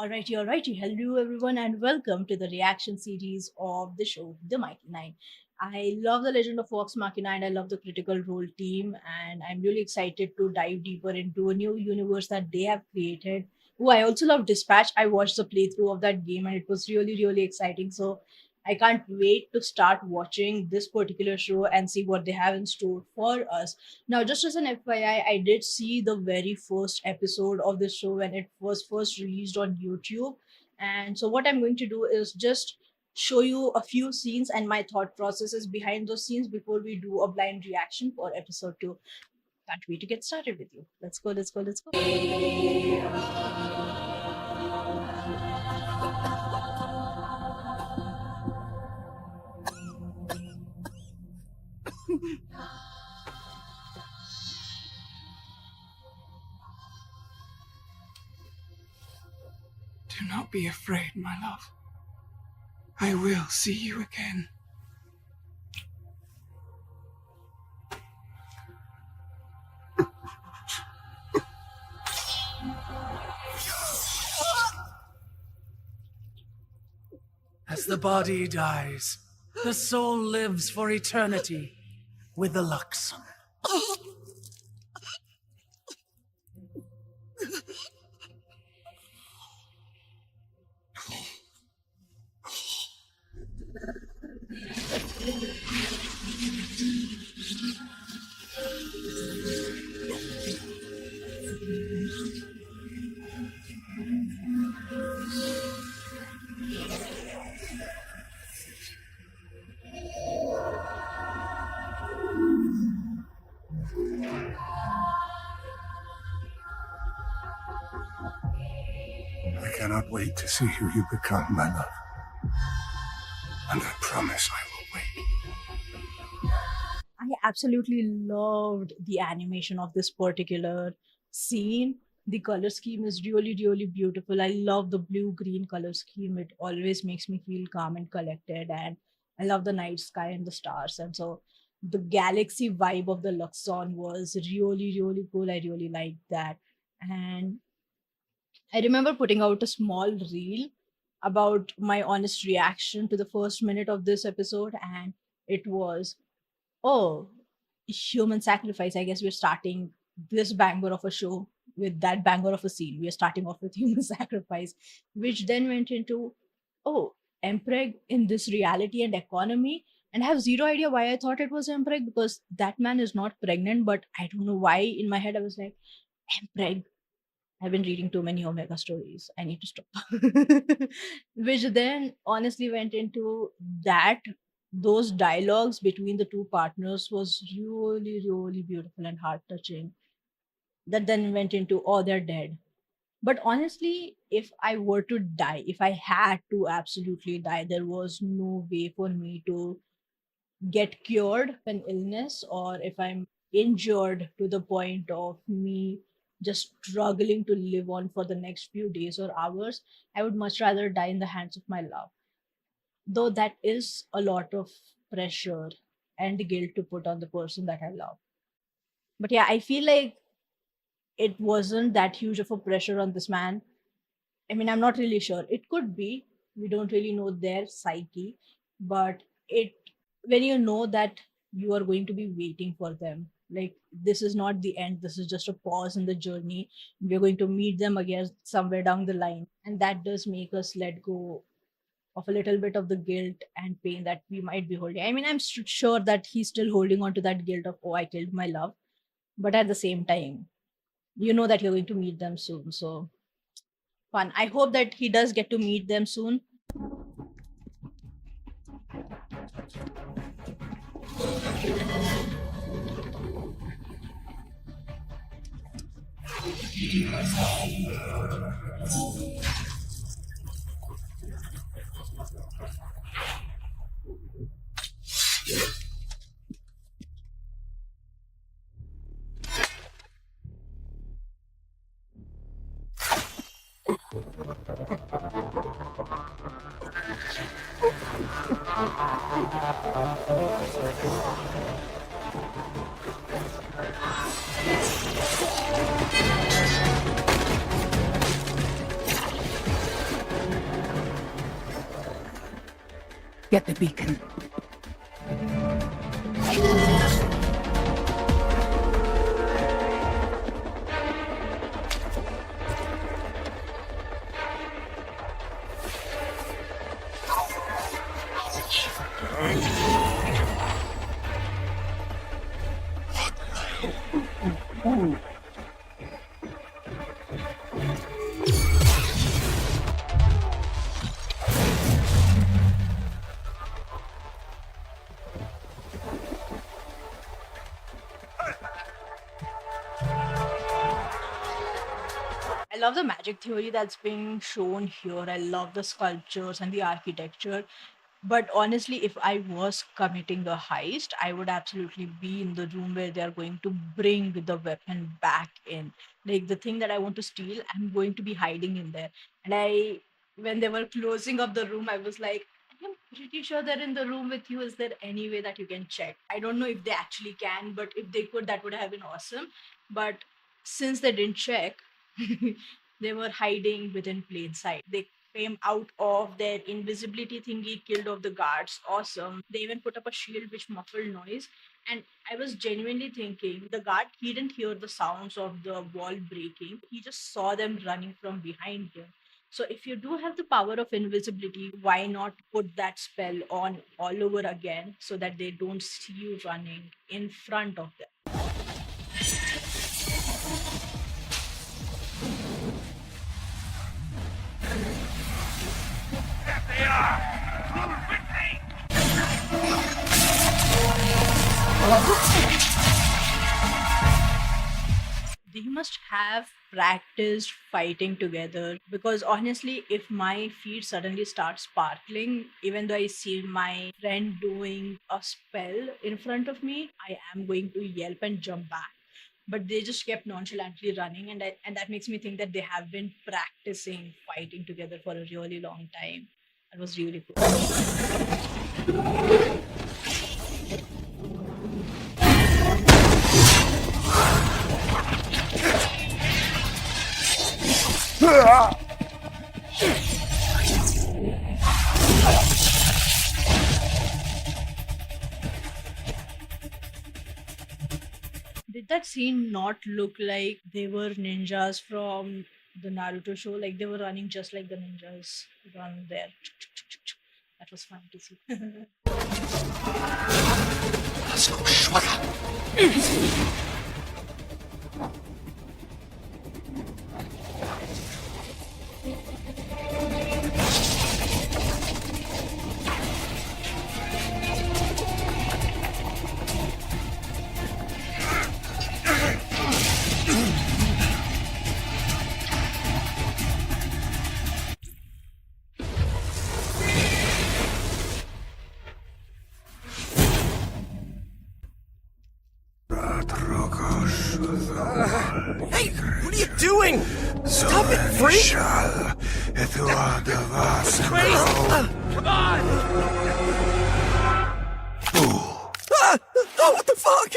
Alrighty, alrighty. Hello, everyone, and welcome to the reaction series of the show, The Mighty Nine. I love the Legend of Fox Machina and I love the Critical Role team, and I'm really excited to dive deeper into a new universe that they have created. Oh, I also love Dispatch. I watched the playthrough of that game and it was really, really exciting. So I can't wait to start watching this particular show and see what they have in store for us. Now, just as an FYI, I did see the very first episode of this show when it was first released on YouTube. And so, what I'm going to do is just show you a few scenes and my thought processes behind those scenes before we do a blind reaction for episode 2. Can't wait to get started with you. Let's go, let's go, let's go. Do not be afraid, my love. I will see you again. As the body dies, the soul lives for eternity with the Luxon. I cannot wait to see who you become, my love. And I promise I will wait. I absolutely loved the animation of this particular scene. The color scheme is really, really beautiful. I love the blue green color scheme. It always makes me feel calm and collected. And I love the night sky and the stars. And so the galaxy vibe of the Luxon was really, really cool. I really liked that. And I remember putting out a small reel about my honest reaction to the first minute of this episode. And it was, oh, human sacrifice. I guess we're starting this banger of a show with that banger of a scene. We are starting off with human sacrifice, which then went into, oh, Empreg in this reality and economy. And I have zero idea why I thought it was Empreg because that man is not pregnant, but I don't know why in my head I was like, Empreg. I've been reading too many Omega stories. I need to stop. Which then honestly went into that those dialogues between the two partners was really, really beautiful and heart touching. That then went into, oh, they're dead. But honestly, if I were to die, if I had to absolutely die, there was no way for me to get cured of an illness, or if I'm injured to the point of me just struggling to live on for the next few days or hours, I would much rather die in the hands of my love. Though that is a lot of pressure and guilt to put on the person that I love. But yeah, I feel like it wasn't that huge of a pressure on this man. I mean, I'm not really sure. It could be. We don't really know their psyche, but it when you know that you are going to be waiting for them, like this is not the end. This is just a pause in the journey. We're going to meet them again somewhere down the line, and that does make us let go of a little bit of the guilt and pain that we might be holding. I mean, I'm sure that he's still holding on to that guilt of, oh, I killed my love, but at the same time, you know that you're going to meet them soon. So fun. I hope that he does get to meet them soon. Get the beacon. I love the magic theory that's being shown here. I love the sculptures and the architecture. But honestly, if I was committing a heist, I would absolutely be in the room where they are going to bring the weapon back in. Like the thing that I want to steal, I'm going to be hiding in there. And when they were closing up the room, I was like, I'm pretty sure they're in the room with you. Is there any way that you can check? I don't know if they actually can, but if they could, that would have been awesome. But since they didn't check, they were hiding within plain sight. They came out of their invisibility thingy, killed off the guards. Awesome. They even put up a shield which muffled noise. And I was genuinely thinking the guard, he didn't hear the sounds of the wall breaking. He just saw them running from behind him. So if you do have the power of invisibility, why not put that spell on all over again so that they don't see you running in front of them? They must have practiced fighting together because honestly, if my feet suddenly start sparkling, even though I see my friend doing a spell in front of me, I am going to yelp and jump back. But they just kept nonchalantly running, and that makes me think that they have been practicing fighting together for a really long time. That was really cool. Did that scene not look like they were ninjas from the Naruto show? Like they were running just like the ninjas run there. That was fun to see. Hey, what are you doing? Stop it, freak! Crazy! Come on! Oh, what the fuck?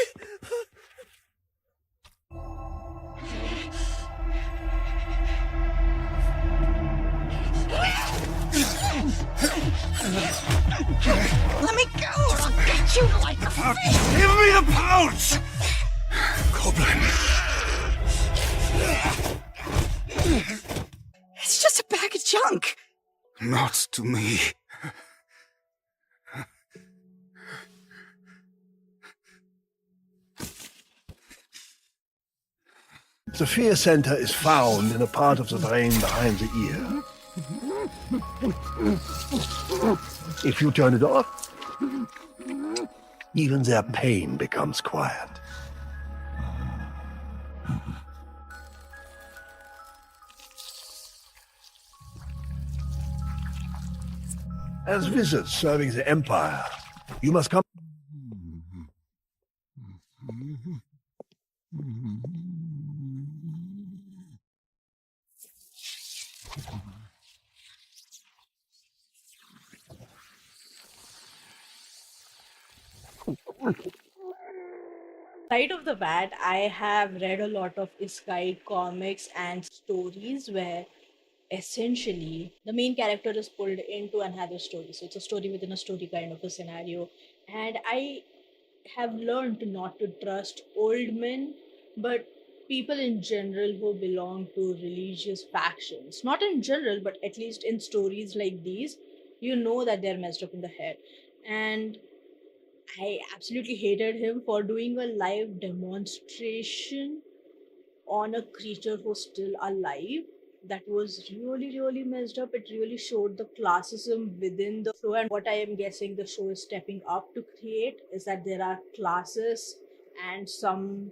Let me go, or I'll get you like a fish! Give me the pouch! Goblin. It's just a bag of junk. Not to me. The fear center is found in a part of the brain behind the ear. If you turn it off, even their pain becomes quiet. As wizards serving the Empire, you must come. Right off the bat, I have read a lot of Isekai comics and stories where essentially the main character is pulled into another story. So it's a story within a story kind of a scenario. And I have learned not to trust old men, but people in general who belong to religious factions. Not in general, but at least in stories like these, you know that they're messed up in the head. And I absolutely hated him for doing a live demonstration on a creature who's still alive. That was really, really messed up. It really showed the classism within the show. And what I am guessing the show is stepping up to create is that there are classes, and some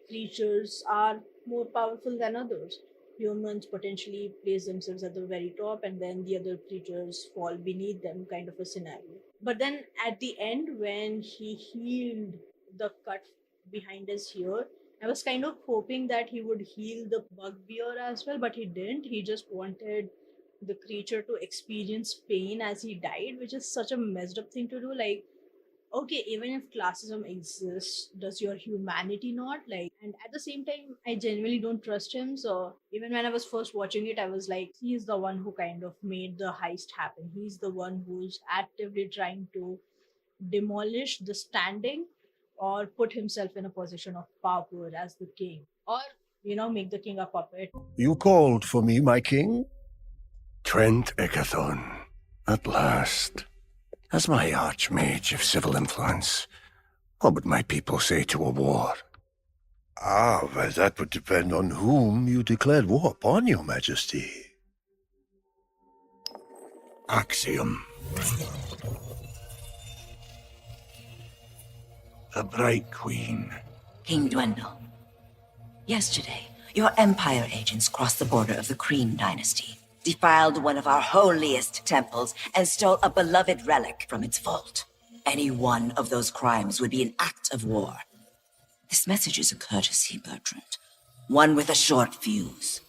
creatures are more powerful than others. Humans potentially place themselves at the very top, and then the other creatures fall beneath them, kind of a scenario. But then at the end, when he healed the cut behind his ear, I was kind of hoping that he would heal the bugbear as well, but he didn't. He just wanted the creature to experience pain as he died, which is such a messed up thing to do. Like, okay, even if classism exists, does your humanity not? Like, and at the same time, I genuinely don't trust him. So even when I was first watching it, I was like, he's the one who kind of made the heist happen. He's the one who's actively trying to demolish the standing or put himself in a position of power as the king, or make the king a puppet. You called for me, my king? Trent Ickathon, at last. As my archmage of civil influence, what would my people say to a war? Ah, well, that would depend on whom you declared war upon, your majesty. Axiom. The Bright Queen. King Dwendal. Yesterday, your Empire agents crossed the border of the Kreen dynasty, defiled one of our holiest temples, and stole a beloved relic from its vault. Any one of those crimes would be an act of war. This message is a courtesy, Bertrand. One with a short fuse.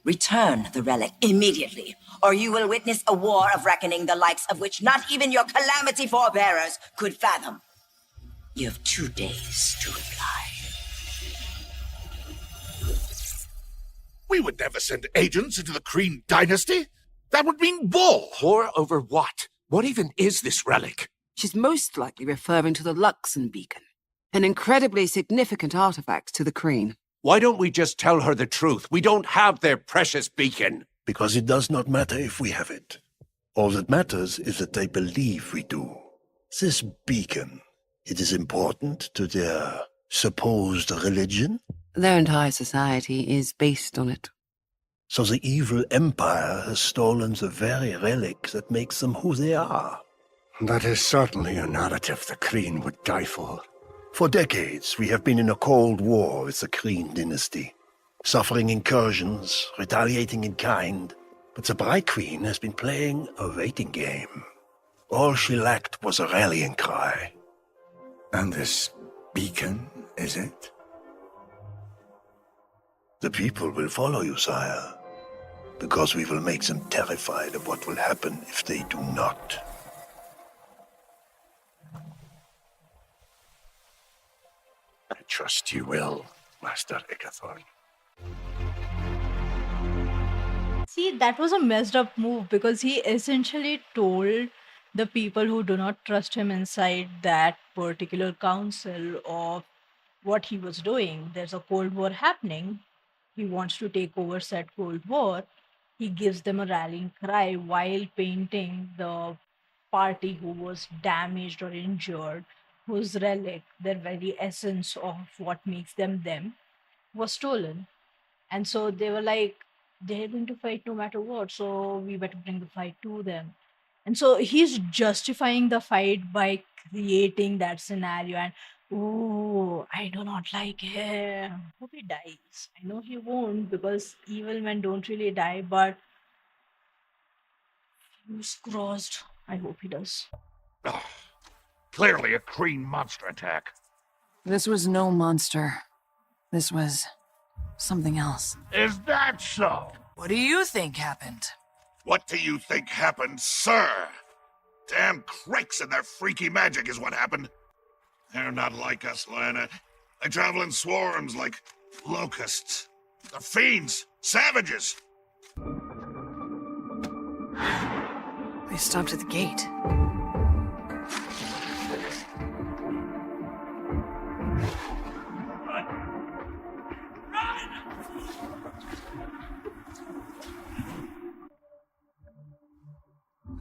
Return the relic immediately, or you will witness a war of reckoning the likes of which not even your calamity forebearers could fathom. You have 2 days to reply. We would never send agents into the Kreen dynasty. That would mean war. War over what? What even is this relic? She's most likely referring to the Luxon beacon, an incredibly significant artifact to the Kreen. Why don't we just tell her the truth? We don't have their precious beacon. Because it does not matter if we have it. All that matters is that they believe we do. This beacon, it is important to their supposed religion. Their entire society is based on it. So the evil empire has stolen the very relic that makes them who they are. That is certainly a narrative the Kreen would die for. For decades, we have been in a cold war with the Kreen dynasty, suffering incursions, retaliating in kind. But the Bright Queen has been playing a waiting game. All she lacked was a rallying cry. And this beacon, is it? The people will follow you, sire, because we will make them terrified of what will happen if they do not. I trust you will, Master Ickathon. See, that was a messed up move because he essentially told the people who do not trust him inside that particular council of what he was doing. There's a Cold War happening. He wants to take over said Cold War. He gives them a rallying cry while painting the party who was damaged or injured, whose relic, their very essence of what makes them them, was stolen. And so they were like, they're going to fight no matter what, so we better bring the fight to them. And so he's justifying the fight by creating that scenario. And oh, I do not like him. Hope he dies. I know he won't because evil men don't really die, but fingers crossed. I hope he does. Ugh. Clearly a Kreen monster attack. This was no monster. This was something else. Is that so? What do you think happened? What do you think happened, sir? Damn Krakes and their freaky magic is what happened. They're not like us, Lana. They travel in swarms like locusts. They're fiends, savages. We stopped at the gate.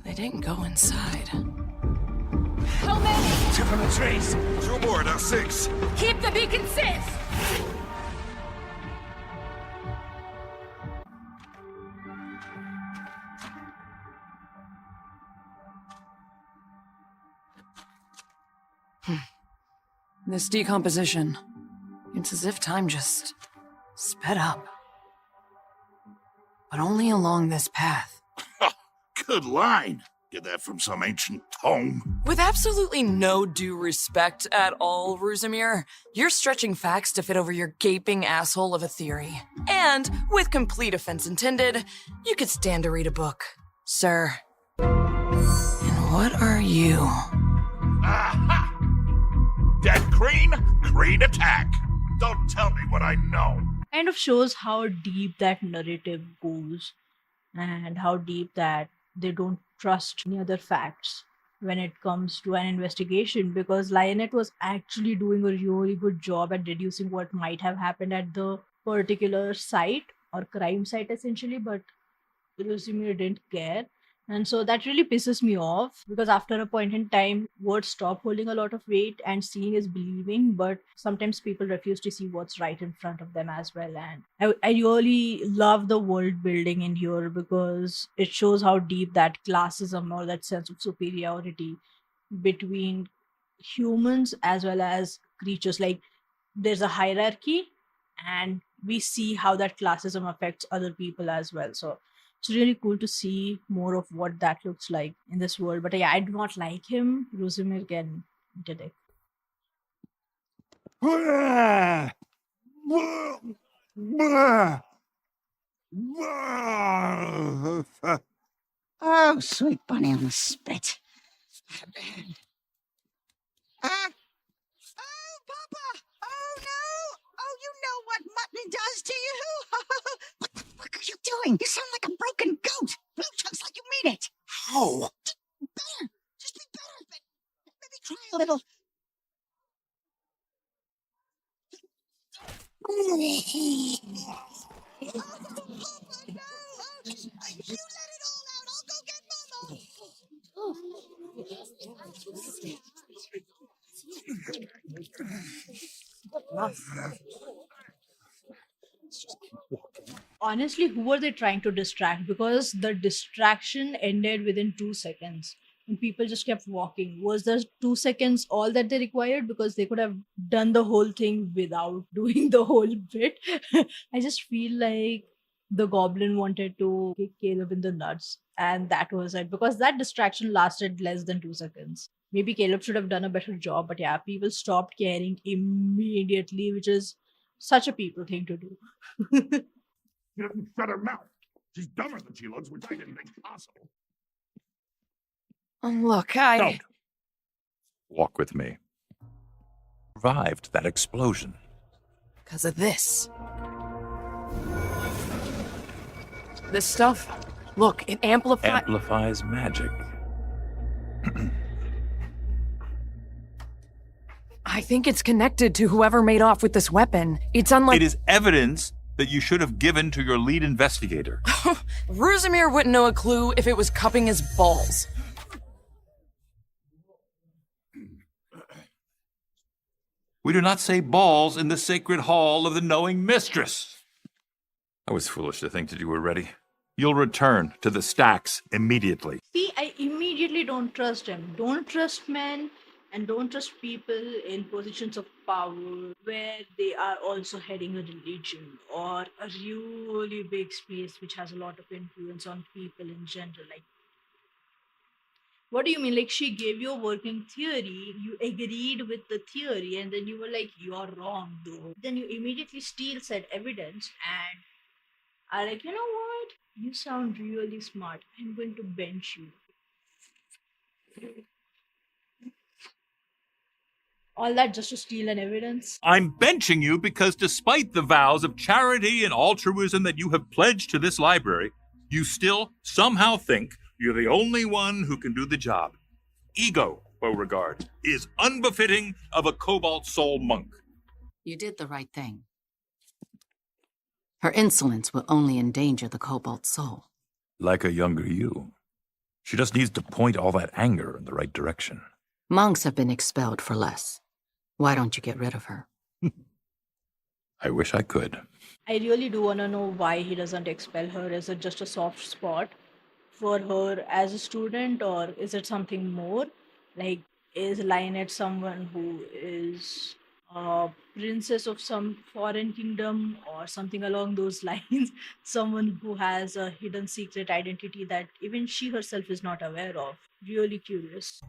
They didn't go inside. How many? Two from the trees. Two more, now 6. Keep the beacon safe! This decomposition. It's as if time just sped up. But only along this path. Good line. Get that from some ancient tome. With absolutely no due respect at all, Rusamir, you're stretching facts to fit over your gaping asshole of a theory. And, with complete offense intended, you could stand to read a book, sir. And what are you? Aha! Dead Green? Green attack. Don't tell me what I know. Kind of shows how deep that narrative goes and how deep that they don't trust any other facts when it comes to an investigation, because Lionett was actually doing a really good job at deducing what might have happened at the particular site or crime site essentially, but Rosimir didn't care. And so that really pisses me off, because after a point in time, words stop holding a lot of weight and seeing is believing, but sometimes people refuse to see what's right in front of them as well. And I really love the world building in here, because it shows how deep that classism or that sense of superiority between humans as well as creatures. Like, there's a hierarchy, and we see how that classism affects other people as well. So it's really cool to see more of what that looks like in this world. But yeah, I do not like him. Rosimir can today. Oh, sweet bunny on the spit. Oh, Papa! Oh, no! Oh, you know what mutton does to you! What the fuck are you doing? You sound like a broken goat! Blue chunks like you mean it! How? Better! Just be better! Maybe try a little... You let it all out! I'll go get Mama! Honestly, who were they trying to distract? Because the distraction ended within 2 seconds. And people just kept walking. Was the 2 seconds all that they required? Because they could have done the whole thing without doing the whole bit. I just feel like the goblin wanted to kick Caleb in the nuts. And that was it. Because that distraction lasted less than 2 seconds. Maybe Caleb should have done a better job. But yeah, people stopped caring immediately, which is such a people thing to do. She doesn't shut her mouth. She's dumber than she looks, which I didn't think possible. Look, Don't. Walk with me. Survived that explosion. Because of this. This stuff, look, it Amplifies magic. I think it's connected to whoever made off with this weapon. It's unlike... It is evidence that you should have given to your lead investigator. Rusamir wouldn't know a clue if it was cupping his balls. We do not say balls in the sacred hall of the knowing mistress. I was foolish to think that you were ready. You'll return to the stacks immediately. See, I immediately don't trust him. Don't trust men and don't trust people in positions of power where they are also heading a religion or a really big space which has a lot of influence on people in general. Like, what do you mean? Like, she gave you a working theory, you agreed with the theory, and then you were like, you're wrong, though. Then you immediately steal said evidence and are like, you know what? You sound really smart. I'm going to bench you. All that just to steal an evidence? I'm benching you because despite the vows of charity and altruism that you have pledged to this library, you still somehow think You're the only one who can do the job. Ego, Beauregard, is unbefitting of a Cobalt Soul monk. You did the right thing. Her insolence will only endanger the Cobalt Soul. Like a younger you. She just needs to point all that anger in the right direction. Monks have been expelled for less. Why don't you get rid of her? I wish I could. I really do want to know why he doesn't expel her. Is it just a soft spot for her as a student, or is it something more? Like, is Lionette someone who is a princess of some foreign kingdom or something along those lines? Someone who has a hidden secret identity that even she herself is not aware of. Really curious.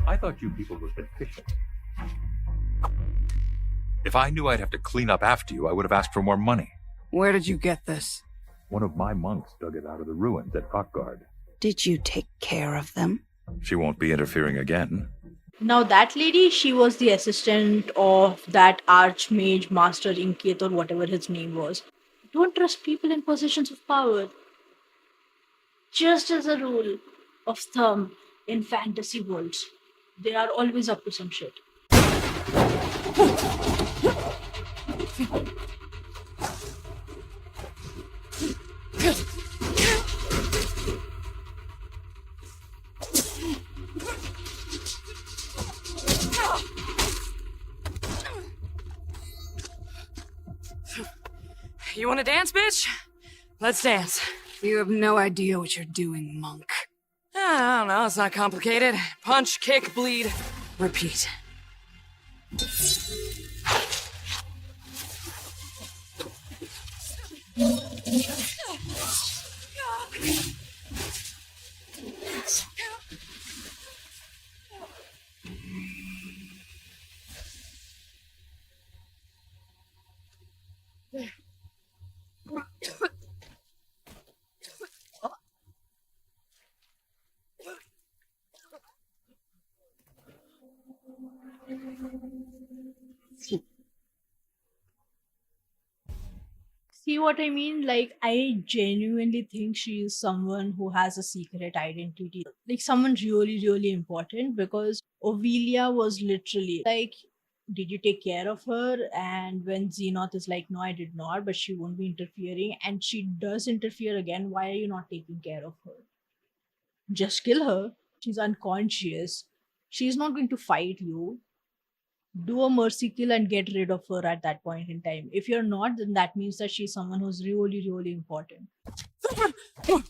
I thought you people were efficient. If I knew I'd have to clean up after you, I would have asked for more money. Where did you get this? One of my monks dug it out of the ruins at Rockguard. Did you take care of them? She won't be interfering again. Now that lady, she was the assistant of that Archmage Master Inkate or whatever his name was. Don't trust people in positions of power. Just as a rule of thumb in fantasy worlds, they are always up to some shit. You wanna dance, bitch? Let's dance. You have no idea what you're doing, monk. I don't know, it's not complicated. Punch, kick, bleed, repeat. See what I mean? Like, I genuinely think she is someone who has a secret identity. Like, someone really, really important, because Ovelia was literally like, did you take care of her? And when Xenoth is like, no, I did not, but she won't be interfering. And she does interfere again. Why are you not taking care of her? Just kill her. She's unconscious. She's not going to fight you. Do a mercy kill and get rid of her at that point in time. If you're not, then that means that she's someone who's really, really important. Why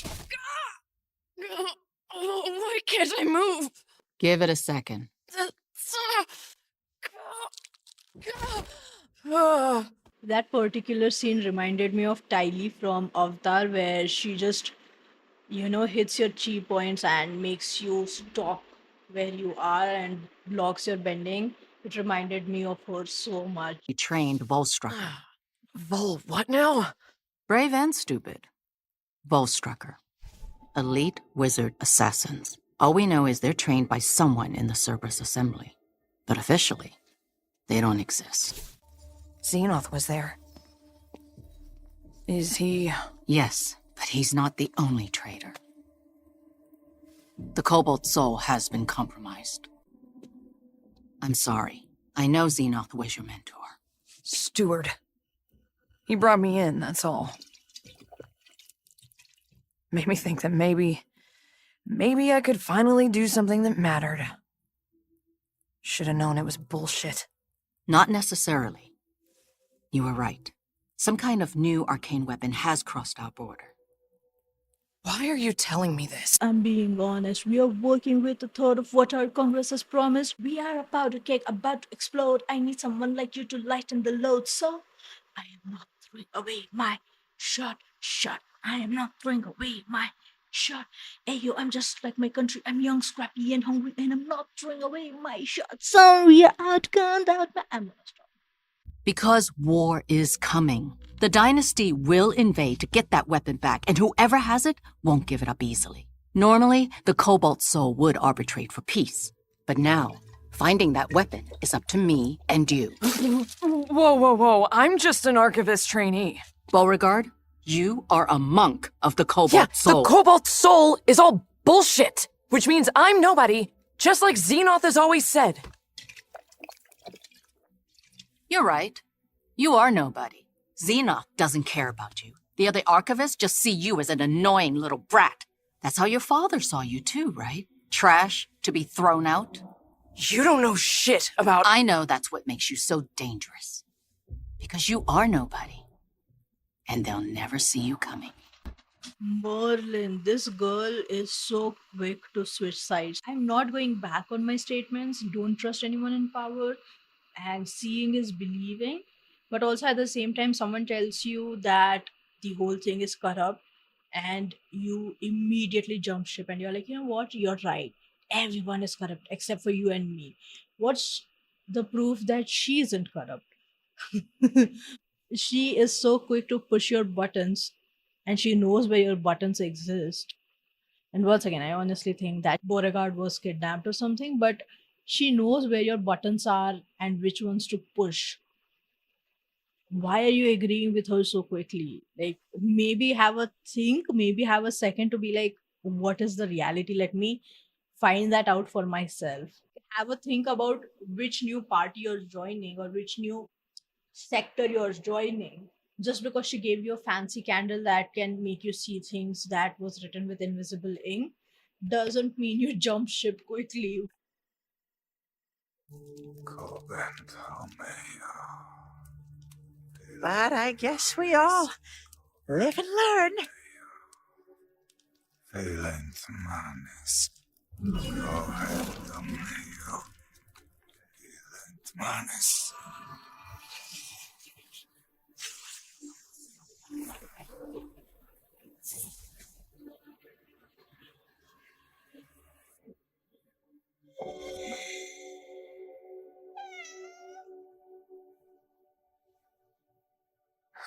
can't I move? Give it a second. That particular scene reminded me of Tylee from Avatar, where she just, hits your chi points and makes you stop where you are and blocks your bending. It reminded me of her so much. He trained Volstrucker. Vol what now? Brave and stupid. Volstrucker. Elite wizard assassins. All we know is they're trained by someone in the Cerberus Assembly. But officially, they don't exist. Xenoth was there. Is he? Yes, but he's not the only traitor. The Cobalt Soul has been compromised. I'm sorry. I know Xenoth was your mentor. Steward. He brought me in, that's all. Made me think that maybe I could finally do something that mattered. Should have known it was bullshit. Not necessarily. You were right. Some kind of new arcane weapon has crossed our border. Why are you telling me this? I'm being honest. We are working with a third of what our Congress has promised. We are a powder cake about to explode. I need someone like you to lighten the load, so I am not throwing away my shot. I am not throwing away my shot. Hey, yo, I'm just like my country. I'm young, scrappy, and hungry, and I'm not throwing away my shot. Sorry, I outgunned out my... I'm gonna stop. Because war is coming. The dynasty will invade to get that weapon back, and whoever has it won't give it up easily. Normally, the Cobalt Soul would arbitrate for peace. But now, Finding that weapon is up to me and you. Whoa. I'm just an archivist trainee. Beauregard, you are a monk of the Cobalt Soul. The Cobalt Soul is all bullshit, which means I'm nobody, just like Xenoth has always said. You're right. You are nobody. Xenoth doesn't care about you. The other archivists just see you as an annoying little brat. That's how your father saw you too, right? Trash to be thrown out? You don't know shit about— I know that's what makes you so dangerous. Because you are nobody. And they'll never see you coming. Merlin, this girl is so quick to switch sides. I'm not going back on my statements. Don't trust anyone in power. And seeing is believing. But also at the same time, someone tells you that the whole thing is corrupt and you immediately jump ship and you're like, you know what? You're right. Everyone is corrupt except for you and me. What's the proof that she isn't corrupt? She is so quick to push your buttons and she knows where your buttons exist. And once again, I honestly think that Beauregard was kidnapped or something, but she knows where your buttons are and which ones to push. Why are you agreeing with her so quickly? Like, maybe have a think, maybe have a second to be like, what is the reality? Let me find that out for myself. Have a think about which new party you're joining or which new sector you're joining. Just because she gave you a fancy candle that can make you see things that was written with invisible ink doesn't mean you jump ship quickly. But I guess we all live and learn.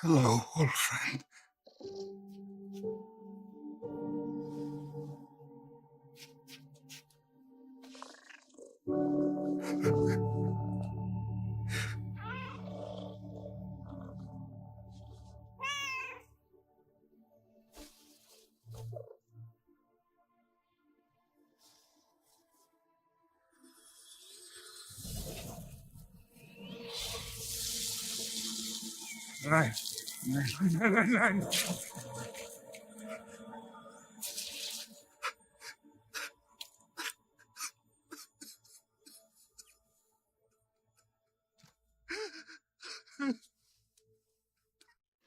Hello, old friend. Nein. Nein.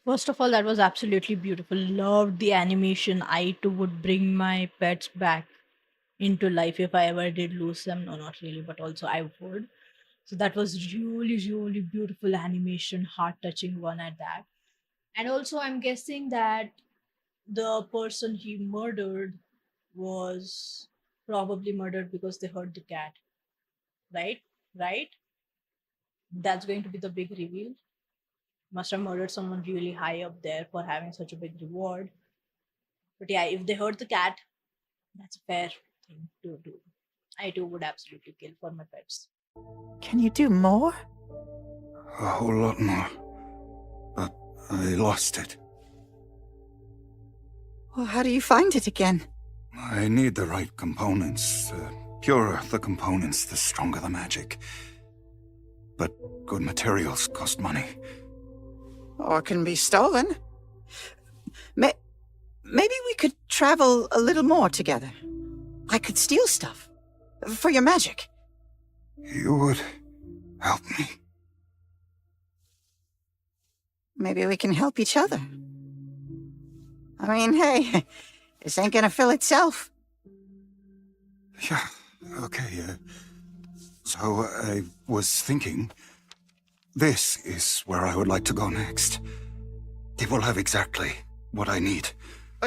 First of all, that was absolutely beautiful. Loved the animation. I too would bring my pets back into life if I ever did lose them. No, not really, but also I would. So that was really beautiful animation, heart touching one at that. And also, I'm guessing that the person he murdered was probably murdered because they hurt the cat, right? Right? That's going to be the big reveal. Must have murdered someone really high up there for having such a big reward. But yeah, if they hurt the cat, that's a fair thing to do. I too would absolutely kill for my pets. Can you do more? A whole lot more. But I lost it. Well, how do you find it again? I need the right components. The purer the components, the stronger the magic. But good materials cost money. Or can be stolen. Maybe we could travel a little more together. I could steal stuff. For your magic. You would help me? Maybe we can help each other. I mean, hey, this ain't gonna fill itself. Yeah, okay. So I was thinking, this is where I would like to go next. It will have exactly what I need.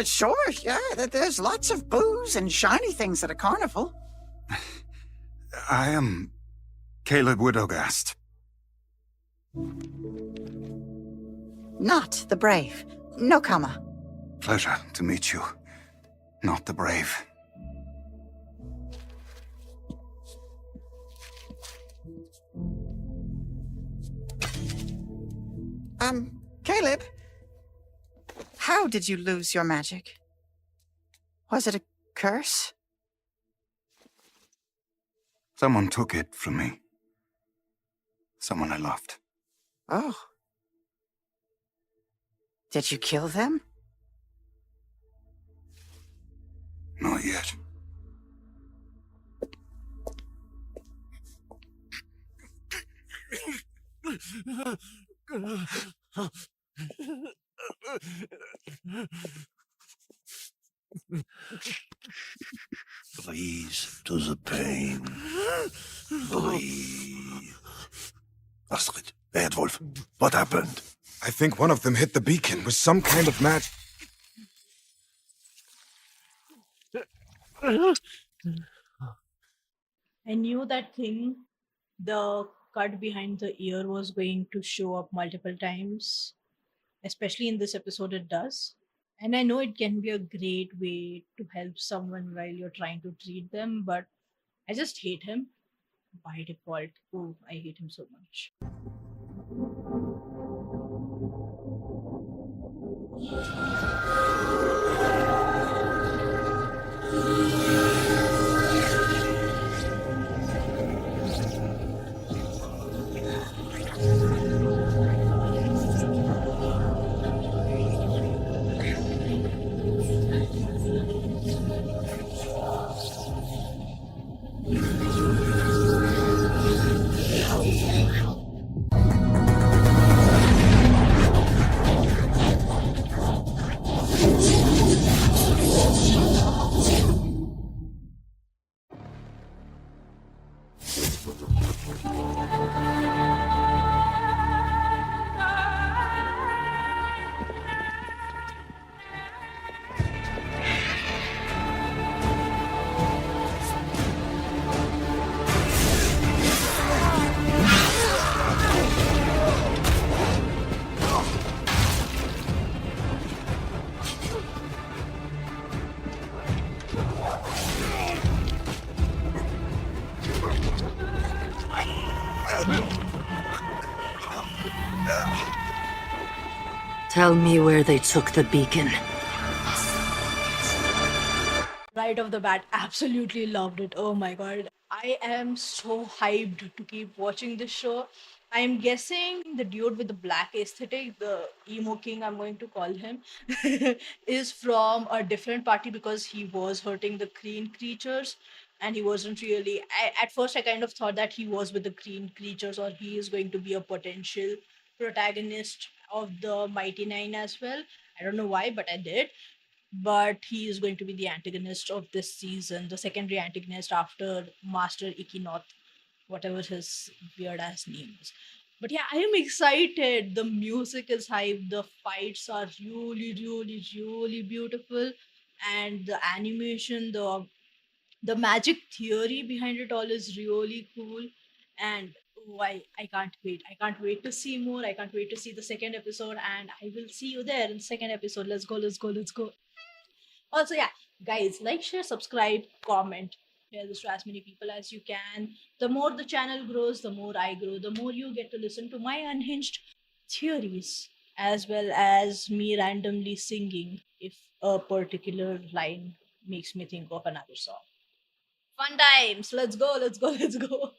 Sure, yeah, there's lots of booze and shiny things at a carnival. I am Caleb Widogast. Not the brave. No comma. Pleasure to meet you. Not the brave. Caleb, how did you lose your magic? Was it a curse? Someone took it from me. Someone I loved. Oh. Did you kill them? Not yet. Breathe to the pain. Breathe. Astrid, Erdwolf, what happened? I think one of them hit the beacon with some kind of magic. I knew that thing, the cut behind the ear, was going to show up multiple times, especially in this episode, it does. And I know it can be a great way to help someone while you're trying to treat them, but I just hate him by default. Oh, I hate him so much. Tell me where they took the beacon. Right off the bat, absolutely loved it. Oh my god. I am so hyped to keep watching this show. I'm guessing the dude with the black aesthetic, the emo king, I'm going to call him, is from a different party because he was hurting the green creatures and he wasn't really. At first, I kind of thought that he was with the green creatures or he is going to be a potential protagonist of the Mighty Nine as well. I don't know why, but I did. But he is going to be the antagonist of this season, the secondary antagonist after Master Ikinoth, whatever his weird ass name is. But yeah, I am excited. The music is hype. The fights are really, really, really beautiful, and the animation, the magic theory behind it all is really cool. And oh, I can't wait. I can't wait to see more. I can't wait to see the second episode, and I will see you there in the second episode. Let's go, let's go, let's go. Also, yeah, guys, like, share, subscribe, comment, share this to as many people as you can. The more the channel grows, the more I grow, the more you get to listen to my unhinged theories, as well as me randomly singing if a particular line makes me think of another song. Fun times. Let's go, let's go, let's go.